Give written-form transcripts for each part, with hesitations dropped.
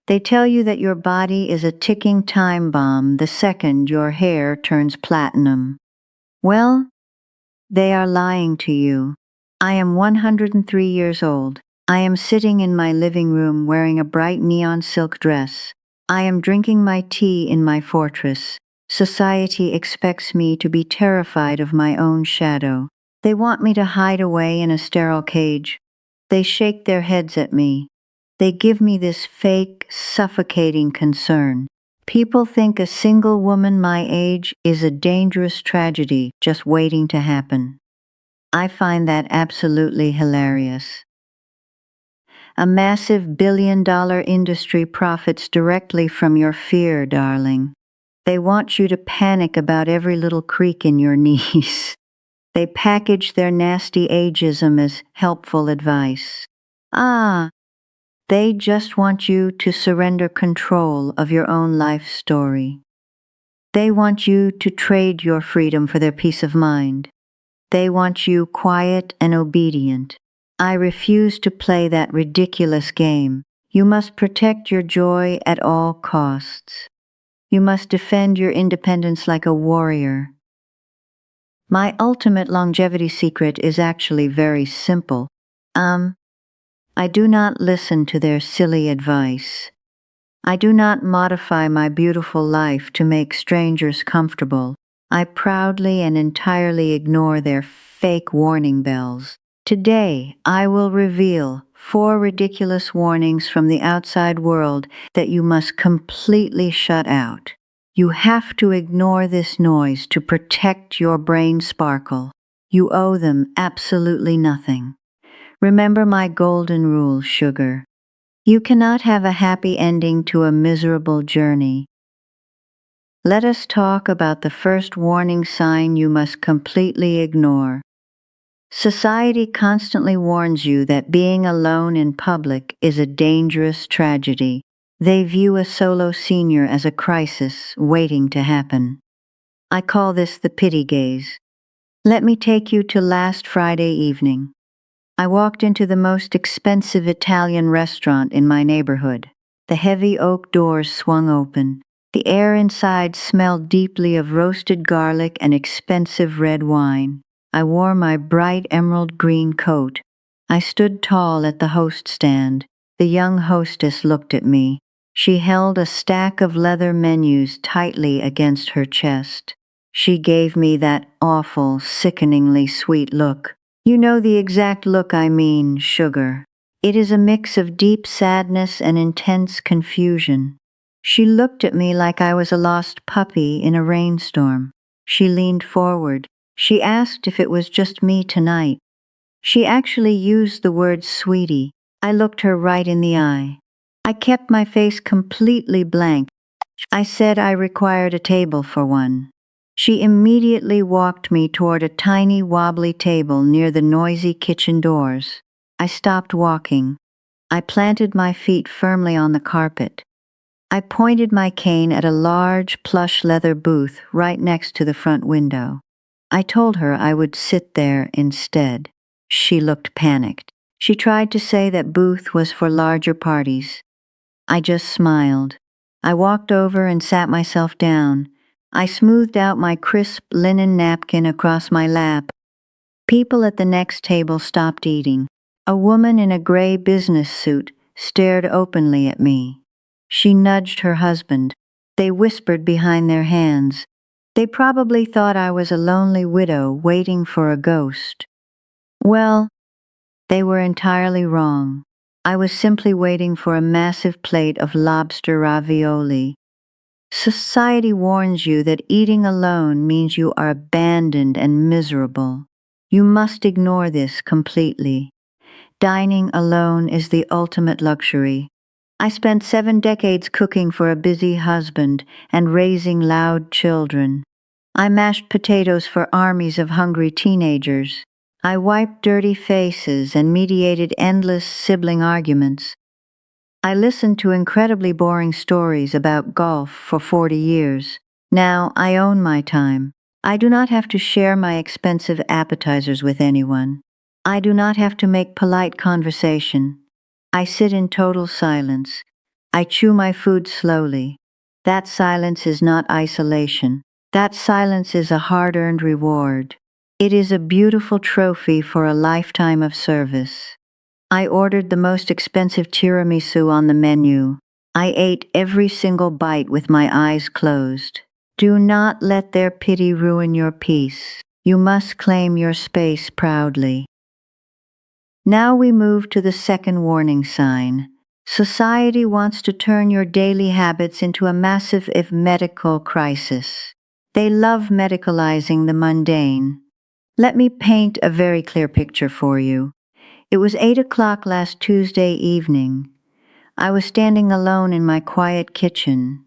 They tell you that your body is a ticking time bomb the second your hair turns platinum. Well, they are lying to you. I am 103 years old. I am sitting in my living room wearing a bright neon silk dress. I am drinking my tea in my fortress. Society expects me to be terrified of my own shadow. They want me to hide away in a sterile cage. They shake their heads at me. They give me this fake, suffocating concern. People think a single woman my age is a dangerous tragedy just waiting to happen. I find that absolutely hilarious. A massive billion-dollar industry profits directly from your fear, darling. They want you to panic about every little creak in your knees. They package their nasty ageism as helpful advice. Ah, they just want you to surrender control of your own life story. They want you to trade your freedom for their peace of mind. They want you quiet and obedient. I refuse to play that ridiculous game. You must protect your joy at all costs. You must defend your independence like a warrior. My ultimate longevity secret is actually very simple. I do not listen to their silly advice. I do not modify my beautiful life to make strangers comfortable. I proudly and entirely ignore their fake warning bells. Today, I will reveal 4 ridiculous warnings from the outside world that you must completely shut out. You have to ignore this noise to protect your brain sparkle. You owe them absolutely nothing. Remember my golden rule, sugar. You cannot have a happy ending to a miserable journey. Let us talk about the first warning sign you must completely ignore. Society constantly warns you that being alone in public is a dangerous tragedy. They view a solo senior as a crisis waiting to happen. I call this the pity gaze. Let me take you to last Friday evening. I walked into the most expensive Italian restaurant in my neighborhood. The heavy oak doors swung open. The air inside smelled deeply of roasted garlic and expensive red wine. I wore my bright emerald green coat. I stood tall at the host stand. The young hostess looked at me. She held a stack of leather menus tightly against her chest. She gave me that awful, sickeningly sweet look. You know the exact look I mean, sugar. It is a mix of deep sadness and intense confusion. She looked at me like I was a lost puppy in a rainstorm. She leaned forward. She asked if it was just me tonight. She actually used the word sweetie. I looked her right in the eye. I kept my face completely blank. I said I required a table for one. She immediately walked me toward a tiny wobbly table near the noisy kitchen doors. I stopped walking. I planted my feet firmly on the carpet. I pointed my cane at a large plush leather booth right next to the front window. I told her I would sit there instead. She looked panicked. She tried to say that booth was for larger parties. I just smiled. I walked over and sat myself down. I smoothed out my crisp linen napkin across my lap. People at the next table stopped eating. A woman in a gray business suit stared openly at me. She nudged her husband. They whispered behind their hands. They probably thought I was a lonely widow waiting for a ghost. Well, they were entirely wrong. I was simply waiting for a massive plate of lobster ravioli. Society warns you that eating alone means you are abandoned and miserable. You must ignore this completely. Dining alone is the ultimate luxury. I spent 7 decades cooking for a busy husband and raising loud children. I mashed potatoes for armies of hungry teenagers. I wiped dirty faces and mediated endless sibling arguments. I listened to incredibly boring stories about golf for 40 years. Now I own my time. I do not have to share my expensive appetizers with anyone. I do not have to make polite conversation. I sit in total silence. I chew my food slowly. That silence is not isolation. That silence is a hard-earned reward. It is a beautiful trophy for a lifetime of service. I ordered the most expensive tiramisu on the menu. I ate every single bite with my eyes closed. Do not let their pity ruin your peace. You must claim your space proudly. Now we move to the second warning sign. Society wants to turn your daily habits into a massive if medical crisis. They love medicalizing the mundane. Let me paint a very clear picture for you. It was 8 o'clock last Tuesday evening. I was standing alone in my quiet kitchen.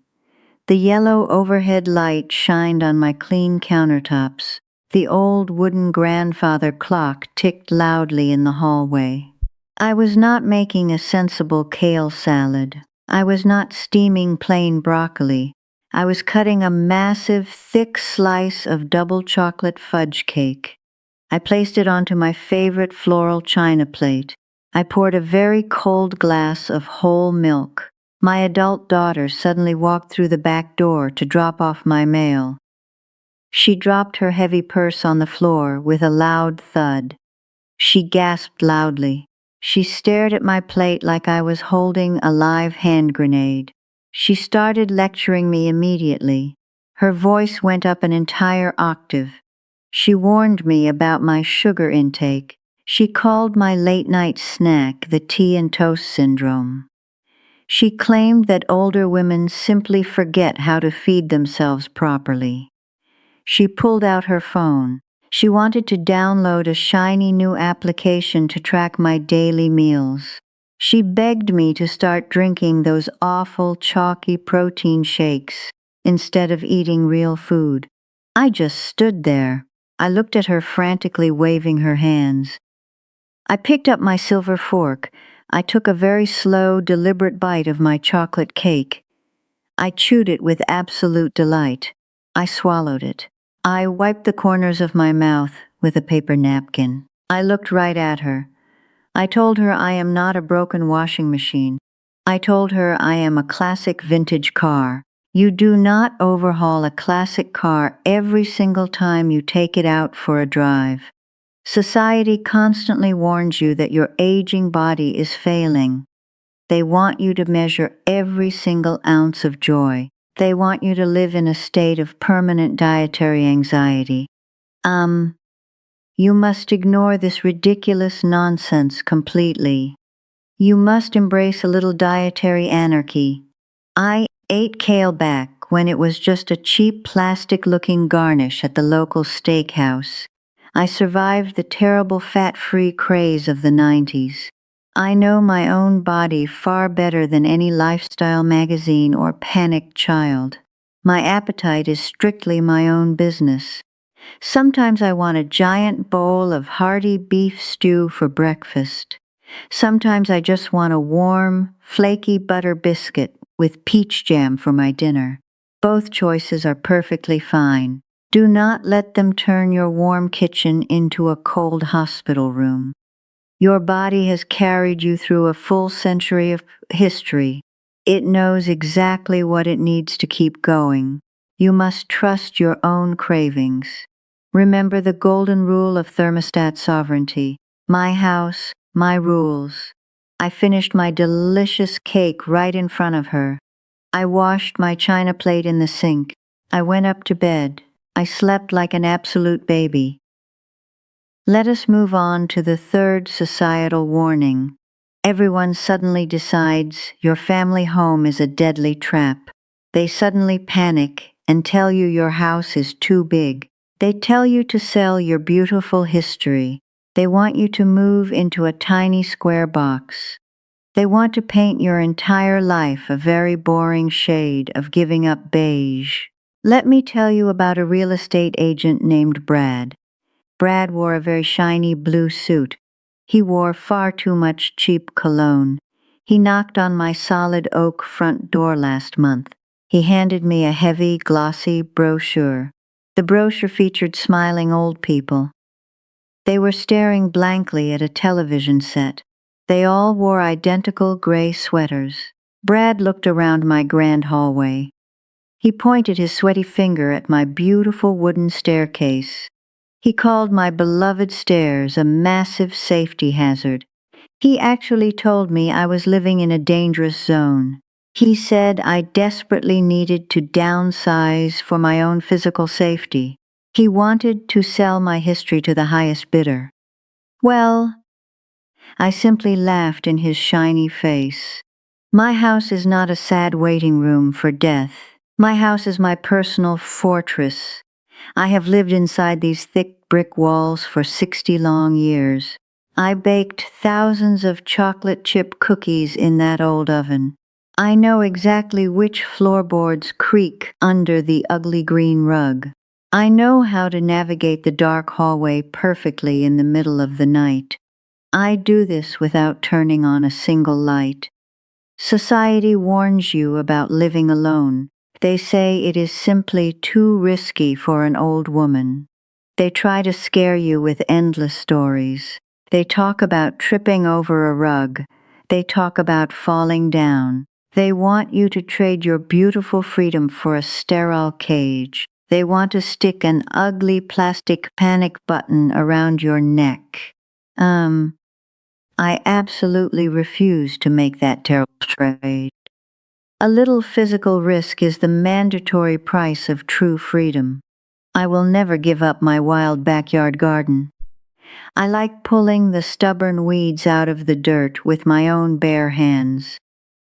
The yellow overhead light shined on my clean countertops. The old wooden grandfather clock ticked loudly in the hallway. I was not making a sensible kale salad. I was not steaming plain broccoli. I was cutting a massive, thick slice of double chocolate fudge cake. I placed it onto my favorite floral china plate. I poured a very cold glass of whole milk. My adult daughter suddenly walked through the back door to drop off my mail. She dropped her heavy purse on the floor with a loud thud. She gasped loudly. She stared at my plate like I was holding a live hand grenade. She started lecturing me immediately. Her voice went up an entire octave. She warned me about my sugar intake. She called my late-night snack the tea and toast syndrome. She claimed that older women simply forget how to feed themselves properly. She pulled out her phone. She wanted to download a shiny new application to track my daily meals. She begged me to start drinking those awful, chalky protein shakes instead of eating real food. I just stood there. I looked at her frantically waving her hands. I picked up my silver fork. I took a very slow, deliberate bite of my chocolate cake. I chewed it with absolute delight. I swallowed it. I wiped the corners of my mouth with a paper napkin. I looked right at her. I told her I am not a broken washing machine. I told her I am a classic vintage car. You do not overhaul a classic car every single time you take it out for a drive. Society constantly warns you that your aging body is failing. They want you to measure every single ounce of joy. They want you to live in a state of permanent dietary anxiety. You must ignore this ridiculous nonsense completely. You must embrace a little dietary anarchy. I ate kale back when it was just a cheap plastic-looking garnish at the local steakhouse. I survived the terrible fat-free craze of the 90s. I know my own body far better than any lifestyle magazine or panicked child. My appetite is strictly my own business. Sometimes I want a giant bowl of hearty beef stew for breakfast. Sometimes I just want a warm, flaky butter biscuit with peach jam for my dinner. Both choices are perfectly fine. Do not let them turn your warm kitchen into a cold hospital room. Your body has carried you through a full century of history. It knows exactly what it needs to keep going. You must trust your own cravings. Remember the golden rule of thermostat sovereignty. My house, my rules. I finished my delicious cake right in front of her. I washed my china plate in the sink. I went up to bed. I slept like an absolute baby. Let us move on to the third societal warning. Everyone suddenly decides your family home is a deadly trap. They suddenly panic and tell you your house is too big. They tell you to sell your beautiful history. They want you to move into a tiny square box. They want to paint your entire life a very boring shade of giving up beige. Let me tell you about a real estate agent named Brad. Brad wore a very shiny blue suit. He wore far too much cheap cologne. He knocked on my solid oak front door last month. He handed me a heavy, glossy brochure. The brochure featured smiling old people. They were staring blankly at a television set. They all wore identical gray sweaters. Brad looked around my grand hallway. He pointed his sweaty finger at my beautiful wooden staircase. He called my beloved stairs a massive safety hazard. He actually told me I was living in a dangerous zone. He said I desperately needed to downsize for my own physical safety. He wanted to sell my history to the highest bidder. Well, I simply laughed in his shiny face. My house is not a sad waiting room for death. My house is my personal fortress. I have lived inside these thick brick walls for 60 long years. I baked thousands of chocolate chip cookies in that old oven. I know exactly which floorboards creak under the ugly green rug. I know how to navigate the dark hallway perfectly in the middle of the night. I do this without turning on a single light. Society warns you about living alone. They say it is simply too risky for an old woman. They try to scare you with endless stories. They talk about tripping over a rug. They talk about falling down. They want you to trade your beautiful freedom for a sterile cage. They want to stick an ugly plastic panic button around your neck. I absolutely refuse to make that terrible trade. A little physical risk is the mandatory price of true freedom. I will never give up my wild backyard garden. I like pulling the stubborn weeds out of the dirt with my own bare hands.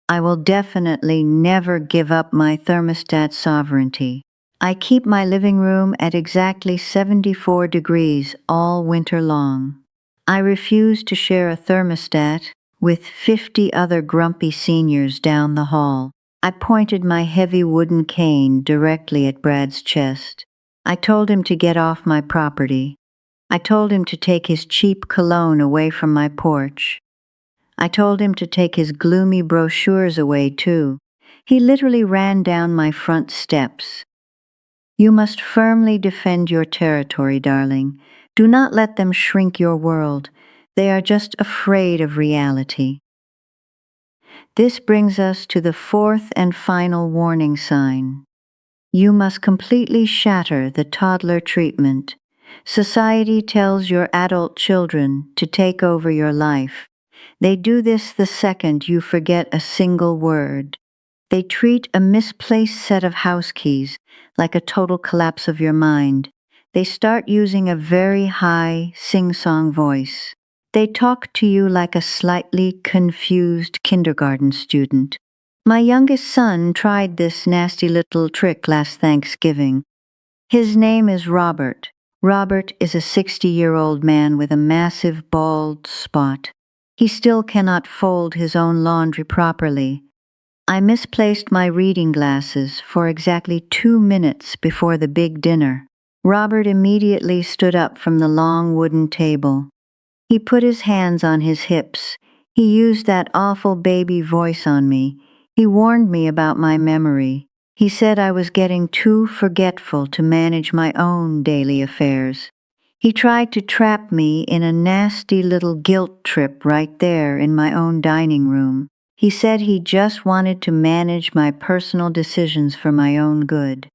I will definitely never give up my thermostat sovereignty. I keep my living room at exactly 74 degrees all winter long. I refuse to share a thermostat with 50 other grumpy seniors down the hall. I pointed my heavy wooden cane directly at Brad's chest. I told him to get off my property. I told him to take his cheap cologne away from my porch. I told him to take his gloomy brochures away, too. He literally ran down my front steps. You must firmly defend your territory, darling. Do not let them shrink your world. They are just afraid of reality. This brings us to the fourth and final warning sign. You must completely shatter the toddler treatment. Society tells your adult children to take over your life. They do this the second you forget a single word. They treat a misplaced set of house keys like a total collapse of your mind. They start using a very high, sing-song voice. They talk to you like a slightly confused kindergarten student. My youngest son tried this nasty little trick last Thanksgiving. His name is Robert. Robert is a 60-year-old man with a massive bald spot. He still cannot fold his own laundry properly. I misplaced my reading glasses for exactly 2 minutes before the big dinner. Robert immediately stood up from the long wooden table. He put his hands on his hips. He used that awful baby voice on me. He warned me about my memory. He said I was getting too forgetful to manage my own daily affairs. He tried to trap me in a nasty little guilt trip right there in my own dining room. He said he just wanted to manage my personal decisions for my own good.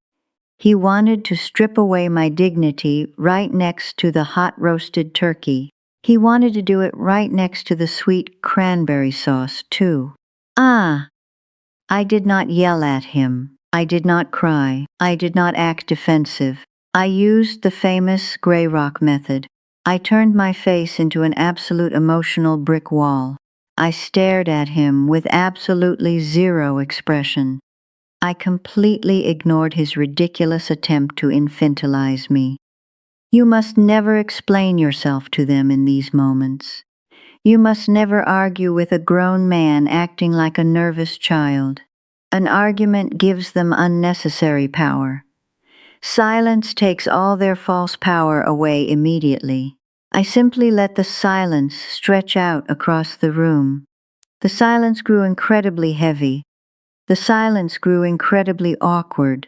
He wanted to strip away my dignity right next to the hot roasted turkey. He wanted to do it right next to the sweet cranberry sauce, too. I did not yell at him. I did not cry. I did not act defensive. I used the famous gray rock method. I turned my face into an absolute emotional brick wall. I stared at him with absolutely zero expression. I completely ignored his ridiculous attempt to infantilize me. You must never explain yourself to them in these moments. You must never argue with a grown man acting like a nervous child. An argument gives them unnecessary power. Silence takes all their false power away immediately. I simply let the silence stretch out across the room. The silence grew incredibly heavy. The silence grew incredibly awkward.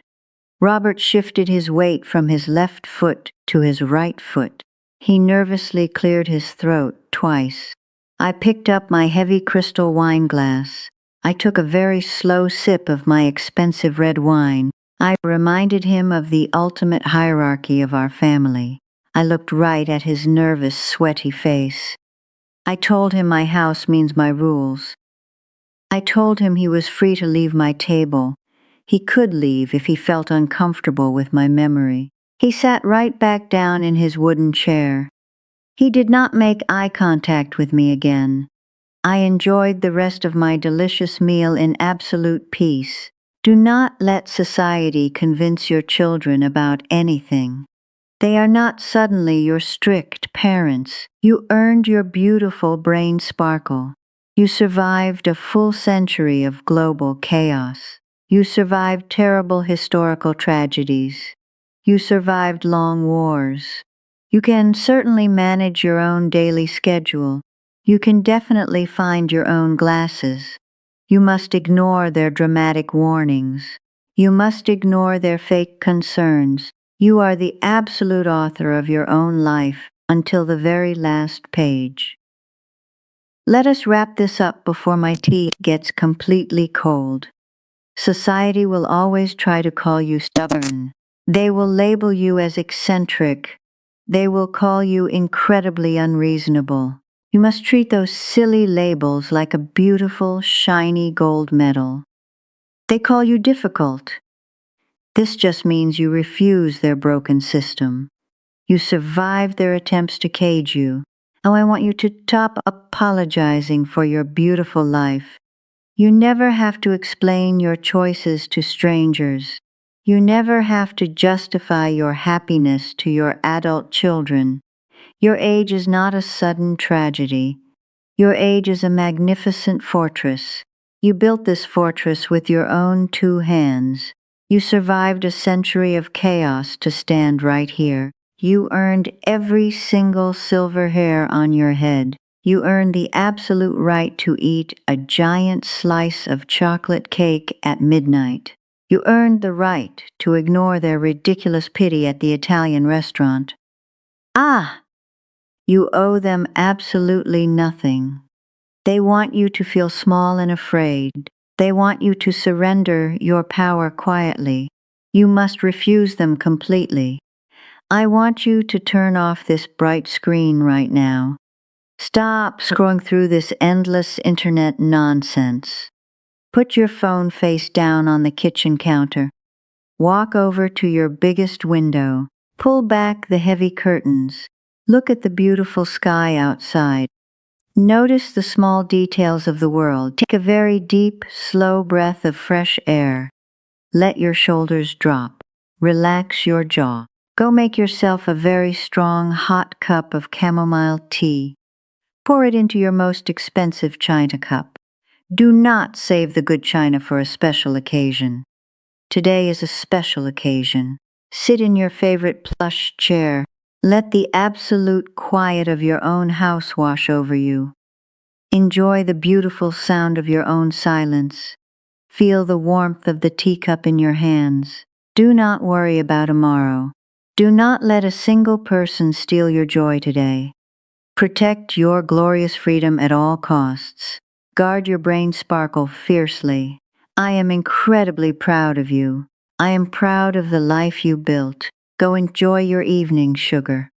Robert shifted his weight from his left foot to his right foot. He nervously cleared his throat twice. I picked up my heavy crystal wine glass. I took a very slow sip of my expensive red wine. I reminded him of the ultimate hierarchy of our family. I looked right at his nervous, sweaty face. I told him my house means my rules. I told him he was free to leave my table. He could leave if he felt uncomfortable with my memory. He sat right back down in his wooden chair. He did not make eye contact with me again. I enjoyed the rest of my delicious meal in absolute peace. Do not let society convince your children about anything. They are not suddenly your strict parents. You earned your beautiful brain sparkle. You survived a full century of global chaos. You survived terrible historical tragedies. You survived long wars. You can certainly manage your own daily schedule. You can definitely find your own glasses. You must ignore their dramatic warnings. You must ignore their fake concerns. You are the absolute author of your own life until the very last page. Let us wrap this up before my tea gets completely cold. Society will always try to call you stubborn. They will label you as eccentric. They will call you incredibly unreasonable. You must treat those silly labels like a beautiful, shiny gold medal. They call you difficult. This just means you refuse their broken system. You survived their attempts to cage you. Oh, I want you to stop apologizing for your beautiful life. You never have to explain your choices to strangers. You never have to justify your happiness to your adult children. Your age is not a sudden tragedy. Your age is a magnificent fortress. You built this fortress with your own 2 hands. You survived a century of chaos to stand right here. You earned every single silver hair on your head. You earned the absolute right to eat a giant slice of chocolate cake at midnight. You earned the right to ignore their ridiculous pity at the Italian restaurant. Ah! You owe them absolutely nothing. They want you to feel small and afraid. They want you to surrender your power quietly. You must refuse them completely. I want you to turn off this bright screen right now. Stop scrolling through this endless internet nonsense. Put your phone face down on the kitchen counter. Walk over to your biggest window. Pull back the heavy curtains. Look at the beautiful sky outside. Notice the small details of the world. Take a very deep, slow breath of fresh air. Let your shoulders drop. Relax your jaw. Go make yourself a very strong, hot cup of chamomile tea. Pour it into your most expensive china cup. Do not save the good china for a special occasion. Today is a special occasion. Sit in your favorite plush chair. Let the absolute quiet of your own house wash over you. Enjoy the beautiful sound of your own silence. Feel the warmth of the teacup in your hands. Do not worry about tomorrow. Do not let a single person steal your joy today. Protect your glorious freedom at all costs. Guard your brain sparkle fiercely. I am incredibly proud of you. I am proud of the life you built. Go enjoy your evening, sugar.